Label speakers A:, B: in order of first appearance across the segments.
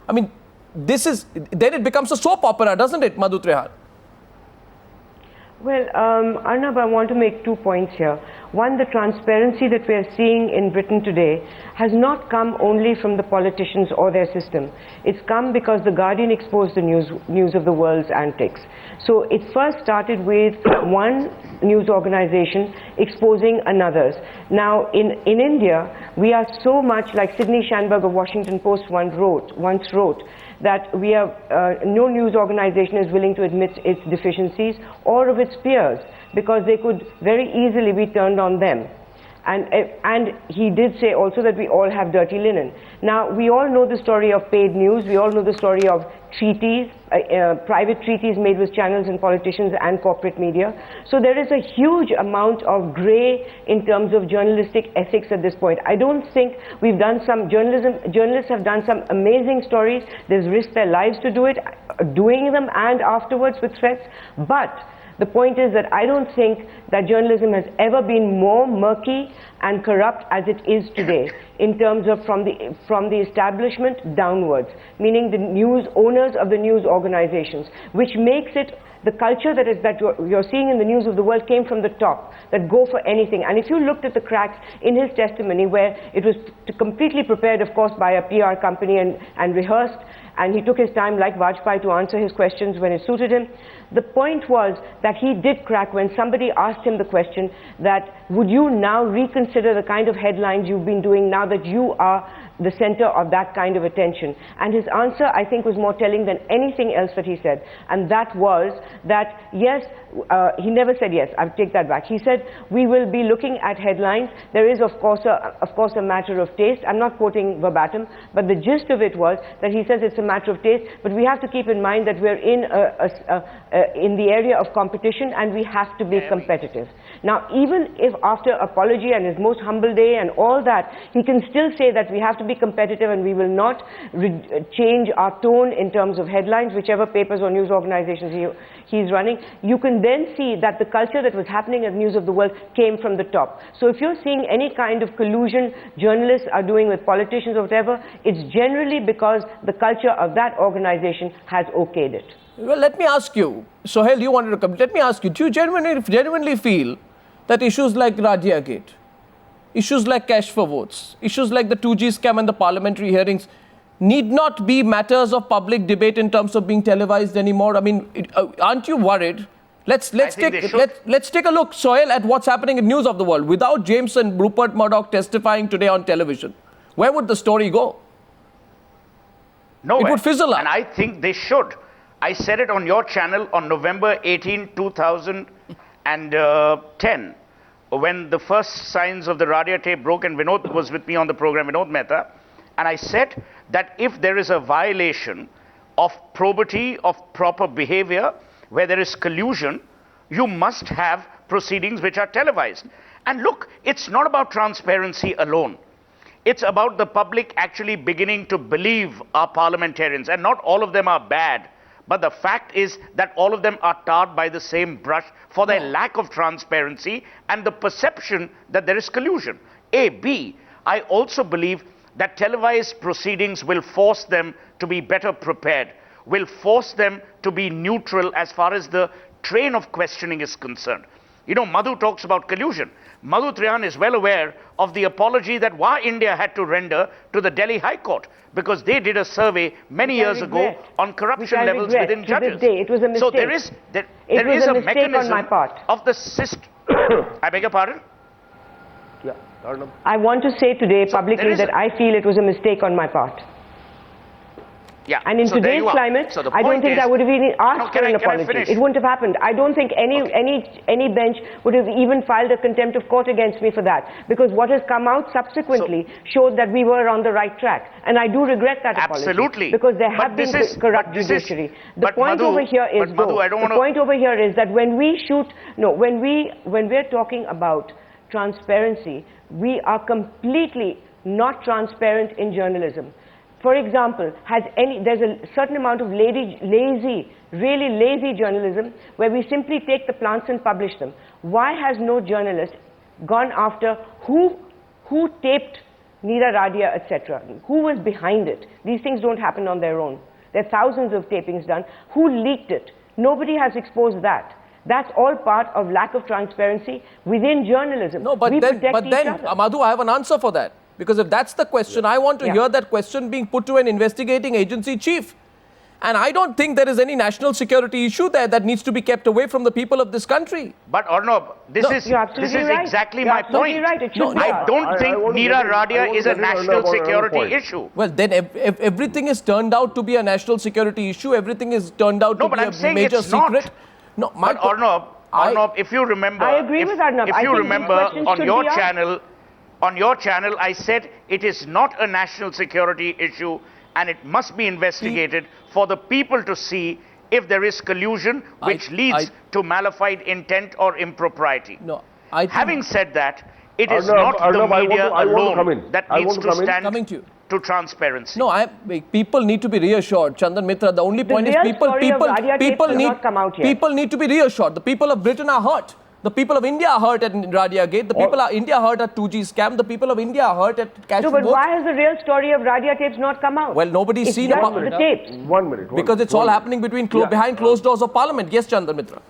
A: I mean, then it becomes a soap opera, doesn't it, Madhu Trehan?
B: Well, Arnab, I want to make 2 points here. One, the transparency that we are seeing in Britain today has not come only from the politicians or their system. It's come because The Guardian exposed the news of the world's antics. So it first started with one news organization exposing another's. Now, in India, we are so much like Sydney Schanberg of Washington Post once wrote, that we are, no news organization is willing to admit its deficiencies or of its peers, because they could very easily be turned on them. And he did say also that we all have dirty linen. Now, we all know the story of paid news. We all know the story of treaties, private treaties made with channels and politicians and corporate media. So there is a huge amount of gray in terms of journalistic ethics at this point. I don't think we've done some journalists have done some amazing stories. They've risked their lives to do it, doing them and afterwards with threats. But the point is that I don't think that journalism has ever been more murky and corrupt as it is today, in terms of from the establishment downwards, meaning the news owners of the news organizations, which makes it the culture that you're seeing in the news of the world came from the top, that go for anything. And if you looked at the cracks in his testimony, where it was completely prepared, of course, by a PR company and rehearsed, and he took his time like Vajpayee to answer his questions when it suited him. The point was that he did crack when somebody asked him the question that, would you now reconsider the kind of headlines you've been doing now that you are the center of that kind of attention? And his answer, I think, was more telling than anything else that he said. And that was that, yes, he never said yes, I'll take that back. He said, we will be looking at headlines. There is, of course, a matter of taste. I'm not quoting verbatim, but the gist of it was that he says it's a matter of taste, but we have to keep in mind that we're in the area of competition, and we have to be competitive. Now, even if after apology and his most humble day and all that, he can still say that we have to be competitive and we will not change our tone in terms of headlines, whichever papers or news organizations he's running, you can then see that the culture that was happening at News of the World came from the top. So if you're seeing any kind of collusion journalists are doing with politicians or whatever, it's generally because the culture of that organization has okayed it.
A: Well, let me ask you, Sohail, you wanted to come. Let me ask you, do you genuinely feel that issues like Radia Gate, issues like cash for votes, issues like the 2G scam and the parliamentary hearings need not be matters of public debate in terms of being televised anymore? I mean, aren't you worried? Let's take a look, Sohail, at what's happening in News of the World. Without James and Rupert Murdoch testifying today on television, where would the story go?
C: Nowhere.
A: It would fizzle out.
C: And I think they should. I said it on your channel on November 18, 2010, when the first signs of the Radia tape broke, and Vinod was with me on the program, Vinod Mehta, and I said that if there is a violation of probity, of proper behavior, where there is collusion, you must have proceedings which are televised. And look, it's not about transparency alone. It's about the public actually beginning to believe our parliamentarians, and not all of them are bad. But the fact is that all of them are tarred by the same brush for their lack of transparency and the perception that there is collusion. B, I also believe that televised proceedings will force them to be better prepared, will force them to be neutral as far as the train of questioning is concerned. You know, Madhu talks about collusion. Madhu Trehan is well aware of the apology that Wah India had to render to the Delhi High Court, because they did a survey many years ago on corruption levels within judges.
B: It was a mistake.
C: So there is a mechanism
B: on my part
C: of the system. I beg your pardon?
B: Yeah, I want to say today publicly that I feel it was a mistake on my part.
C: Yeah.
B: And in today's climate, I don't think I would have even asked for an apology. It wouldn't have happened. I don't think any bench would have even filed a contempt of court against me for that, because what has come out subsequently showed that we were on the right track. And I do regret that apology.
C: Absolutely.
B: Because there have been corrupt judiciary. The point over here is that when we when we're talking about transparency, we are completely not transparent in journalism. For example, there's a certain amount of really lazy journalism where we simply take the plants and publish them. Why has no journalist gone after who taped Neera Radia, etc. Who was behind it? These things don't happen on their own. There are thousands of tapings done. Who leaked it? Nobody has exposed that. That's all part of lack of transparency within journalism.
A: No, but
B: we
A: then,
B: protect each other.
A: Madhu, I have an answer for that. Because if that's the question, I want to hear that question being put to an investigating agency chief. And I don't think there is any national security issue there that needs to be kept away from the people of this country.
C: But Arnab, this is exactly my point.
B: Right. It should be
C: I
B: asked.
C: don't think Neera Radia is a national security issue.
A: Well, then if everything is turned out to be a national security issue, everything is turned out to be a major secret. No,
C: but Arnab, if you remember,
B: I agree with Arnab.
C: If you remember on your channel, I said it is not a national security issue and it must be investigated for the people to see if there is collusion which leads to malified intent or impropriety.
A: No,
C: having said that, it is not the media alone that needs to stand to transparency.
A: No, people need to be reassured. Chandan Mitra, the only point is people need to be reassured. The people of Britain are hurt. The people of India are hurt at Radia Gate. The people of India are hurt at 2G scam. The people of India are hurt at cash.
B: No, but why has the real story of Radia tapes not come out?
A: Well, nobody's seen
B: about the tapes.
D: 1 minute.
A: Because it's all happening behind closed doors of Parliament. Yes, Chandan Mitra.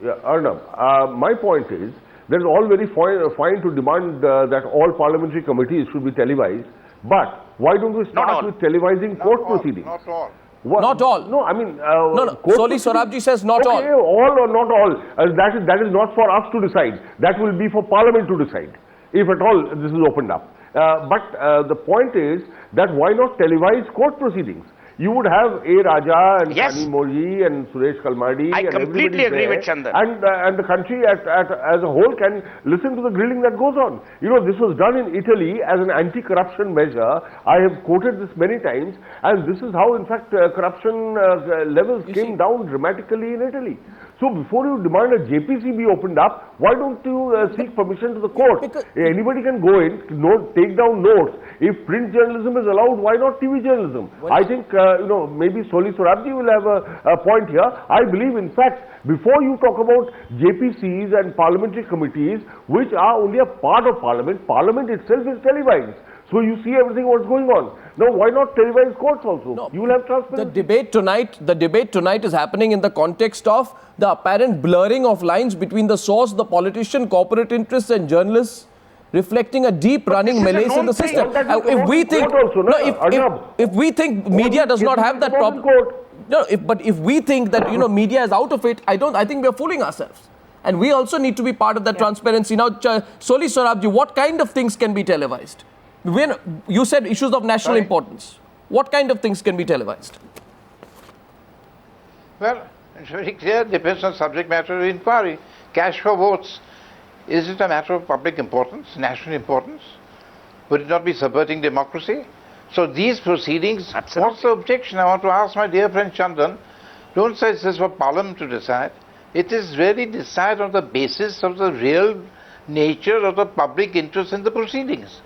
D: Yeah, Arnab, my point is, there is all very fine to demand that all parliamentary committees should be televised. But why don't we start with televising court proceedings?
C: Not all.
A: Not all.
D: No, I mean...
A: Soli Sorabji says not all.
D: Okay, all or not all. That is not for us to decide. That will be for Parliament to decide, if at all this is opened up. But the point is that why not televise court proceedings? You would have A. Raja and Sani Moji and Suresh Kalmadi.
C: I completely agree with Chandan.
D: And the country as a whole can listen to the grilling that goes on. You know, this was done in Italy as an anti-corruption measure. I have quoted this many times. And this is how, in fact, corruption levels came down dramatically in Italy. So before you demand a JPC be opened up, why don't you seek permission to the court? Anybody can go in, take down notes. If print journalism is allowed, why not TV journalism? I think, maybe Soli Sorabji will have a point here. I believe, in fact, before you talk about JPCs and parliamentary committees, which are only a part of Parliament, Parliament itself is televised. So you see everything what's going on. Now, why not televise courts also?
A: No,
D: you will have transparency.
A: The debate tonight is happening in the context of the apparent blurring of lines between the source, the politician, corporate interests and journalists, reflecting a deep running malaise in the system. If we think media does not have that problem, but if we think that media is out of it, I think we are fooling ourselves. And we also need to be part of that transparency. Now, Soli Sorabji, what kind of things can be televised? You said issues of national importance. What kind of things can be televised?
E: Well, it's very clear. It depends on subject matter of inquiry. Cash for votes. Is it a matter of public importance, national importance? Would it not be subverting democracy? So these proceedings, what's the objection? I want to ask my dear friend Chandan, don't say this is for Parliament to decide. It is really decide on the basis of the real nature of the public interest in the proceedings.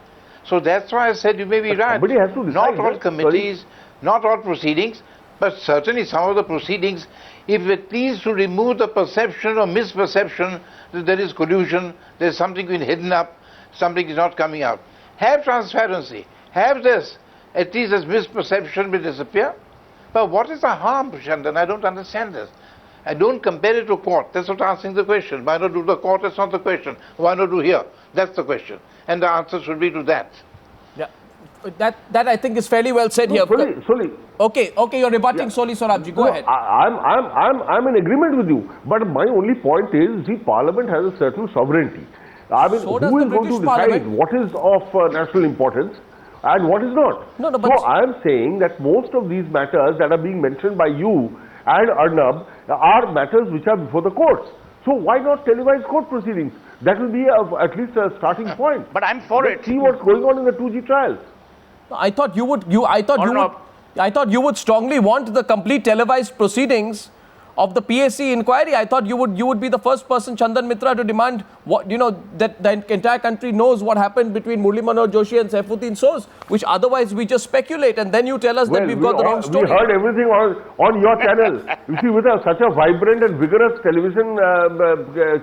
E: So that's why I said you may be right.
D: Somebody has to decide.
E: Not all committees, not all proceedings, but certainly some of the proceedings, if it leads to remove the perception or misperception that there is collusion, there is something being hidden up, something is not coming out. Have transparency. Have this. At least this misperception will disappear. But what is the harm, Chandan? I don't understand this. I don't compare it to court. That's not asking the question. Why not do the court? That's not the question. Why not do here? That's the question. And the answer should be to that.
A: Yeah, that I think is fairly well said here.
D: Soli.
A: Okay, you're rebutting Soli Sorabji. Go ahead.
D: I'm in agreement with you. But my only point is, the Parliament has a certain sovereignty. I mean,
A: so
D: who is going to decide what is of national importance and what is not? So I am saying that most of these matters that are being mentioned by you and Arnab are matters which are before the courts. So why not televise court proceedings? That will be at least a starting point.
C: But I'm for
D: Let's see what's going on in the 2G trials.
A: I thought you would strongly want the complete televised proceedings of the PAC inquiry. I thought you would be the first person, Chandan Mitra, to demand that the entire country knows what happened between Murli Manohar Joshi and Saifuddin Soz, which otherance we just speculate and then you tell us that we've got the wrong story.
D: We heard everything on your channel. You see, with such a vibrant and vigorous television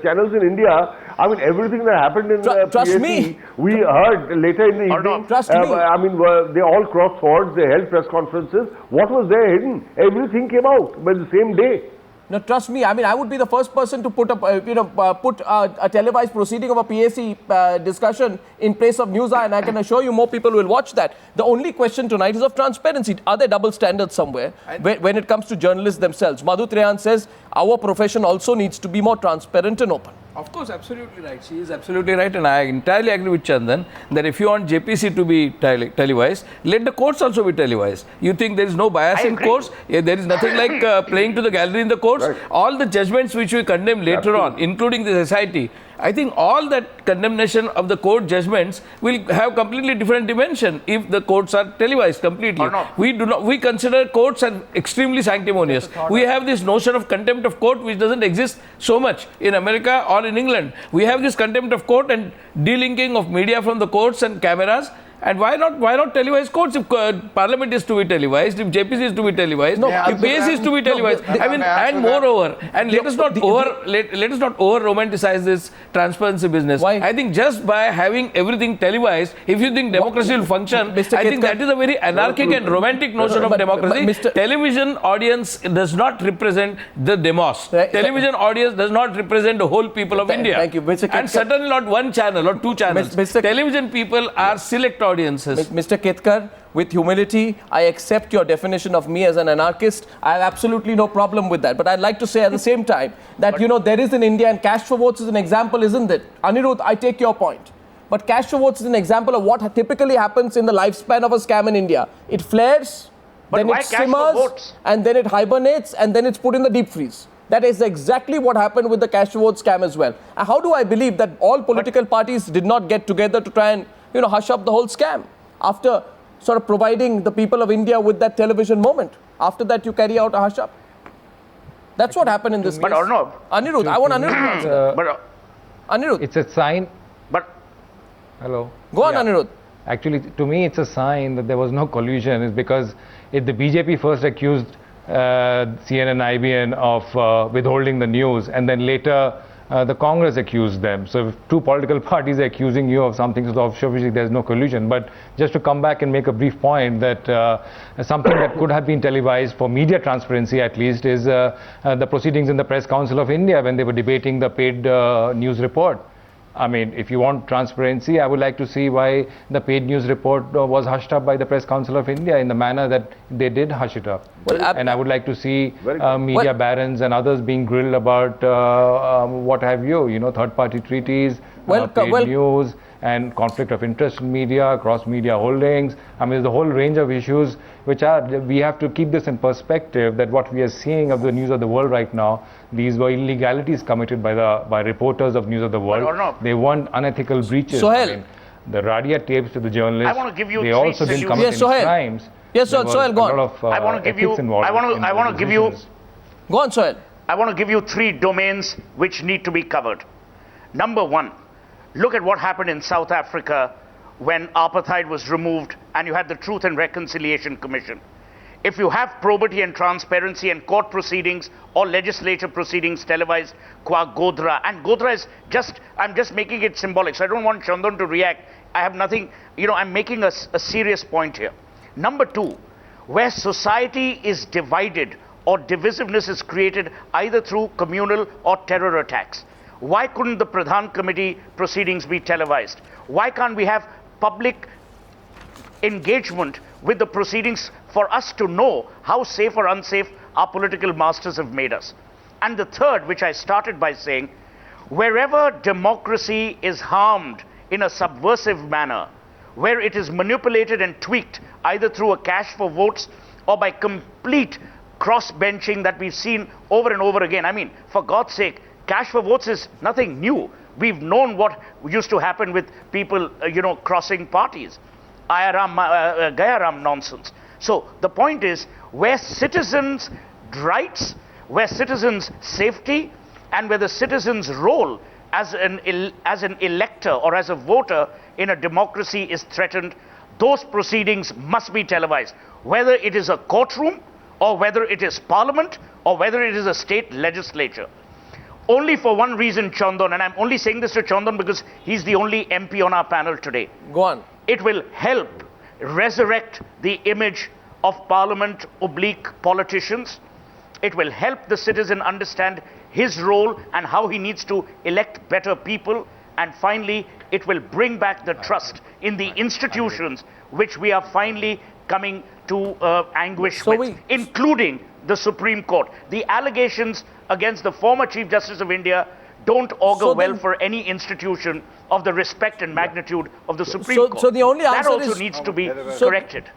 D: channels in India, I mean, everything that happened in the
A: Trust
D: PAC,
A: me.
D: we heard later in the evening.
A: Trust me.
D: I mean, they all crossed swords, they held press conferences. What was there hidden? Everything came out by the same day.
A: No, trust me. I mean, I would be the first person to put a televised proceeding of a PAC discussion in place of News Eye, and I can assure you more people will watch that. The only question tonight is of transparency. Are there double standards somewhere when it comes to journalists themselves? Madhu Trehan says our profession also needs to be more transparent and open.
F: Of course, absolutely right. She is absolutely right, and I entirely agree with Chandan that if you want JPC to be televised, let the courts also be televised. You think there is no bias in courts? Yeah, there is nothing like playing to the gallery in the courts. Right. All the judgments which we condemn later on, including the society, I think all that condemnation of the court judgments will have completely different dimension if the courts are televised completely.
C: Or not.
F: We consider courts as extremely sanctimonious. We have this notion of contempt of court which doesn't exist so much in America or in England. We have this contempt of court and delinking of media from the courts and cameras. And why not televise courts if Parliament is to be televised, if JPC is to be televised, if PAC is to be televised? And moreover, and let us not over romanticize this transparency business.
A: Why?
F: I think just by having everything televised, if you think democracy will function, I think that is a very anarchic and romantic notion of democracy. Television audience does not represent the demos.
A: Right.
F: Television audience does not represent the whole people of India.
A: Thank you, Mr.
F: And certainly not one channel or two channels. Television people are select audiences.
A: Mr. Ketkar, with humility, I accept your definition of me as an anarchist. I have absolutely no problem with that. But I'd like to say at the same time that, there is in India, and cash for votes is an example, isn't it? Anirudh, I take your point. But cash for votes is an example of what typically happens in the lifespan of a scam in India. It flares, then it simmers, and then it hibernates, and then it's put in the deep freeze. That is exactly what happened with the cash for votes scam as well. And how do I believe that all political parties did not get together to try and hush up the whole scam after sort of providing the people of India with that television moment? After that, you carry out a hush up. That's what happened in this case.
C: But Arnab,
A: Anirudh, I want Anirudh to answer.
C: but
A: Anirudh,
G: It's a sign.
C: but
G: Hello.
A: go on, Anirudh.
G: Actually, to me, it's a sign that there was no collusion. Is because if the BJP first accused CNN, IBN of withholding the news, and then later the Congress accused them. So if two political parties are accusing you of something, so obviously there's no collusion. But just to come back and make a brief point that something that could have been televised for media transparency at least is the proceedings in the Press Council of India when they were debating the paid news report. I mean, if you want transparency, I would like to see why the paid news report was hushed up by the Press Council of India in the manner that they did hush it up. And I would like to see media barons and others being grilled about what have you, third-party treaties, paid news, and conflict of interest in media, cross-media holdings. I mean, there's a whole range of issues which we have to keep this in perspective, that what we are seeing of the News of the World right now, these were illegalities committed by reporters of News of the World. They weren't unethical breaches.
A: Sohail.
G: I mean, the Radia tapes to the journalists,
C: I want to give you
G: they
C: three
G: also didn't commit
A: Yes,
G: any
A: Sohail.
G: crimes.
A: Yes,
G: There was
A: Sohail, go
G: a
A: on.
G: lot of
C: I want to give you.
G: ethics involved
C: I want to give you.
G: decisions.
A: Go on, Sohail.
C: I want to give you three domains which need to be covered. Number one, look at what happened in South Africa when apartheid was removed and you had the Truth and Reconciliation Commission. If you have probity and transparency and court proceedings or legislature proceedings televised qua Godhra, and Godhra is just, I'm just making it symbolic, so I don't want Chandan to react. I have nothing, I'm making a serious point here. Number two, where society is divided or divisiveness is created either through communal or terror attacks. Why couldn't the Pradhan Committee proceedings be televised? Why can't we have public engagement with the proceedings for us to know how safe or unsafe our political masters have made us? And the third, which I started by saying, wherever democracy is harmed in a subversive manner, where it is manipulated and tweaked either through a cash for votes or by complete cross-benching that we've seen over and over again. I mean, for God's sake, cash for votes is nothing new. We've known what used to happen with people, crossing parties. Gaya Ram nonsense. So the point is, where citizens' rights, where citizens' safety, and where the citizens' role as an elector or as a voter in a democracy is threatened, those proceedings must be televised. Whether it is a courtroom, or whether it is parliament, or whether it is a state legislature. Only for one reason, Chandan, and I'm only saying this to Chandan because he's the only MP on our panel today.
A: Go on.
C: It will help resurrect the image of Parliament oblique politicians. It will help the citizen understand his role and how he needs to elect better people. And finally, it will bring back the trust in the institutions which we are finally coming to anguish with, including the Supreme Court. The allegations against the former Chief Justice of India don't augur well for any institution of the respect and magnitude of the Supreme Court.
A: So the only answer
C: that also
A: is,
C: needs to be corrected.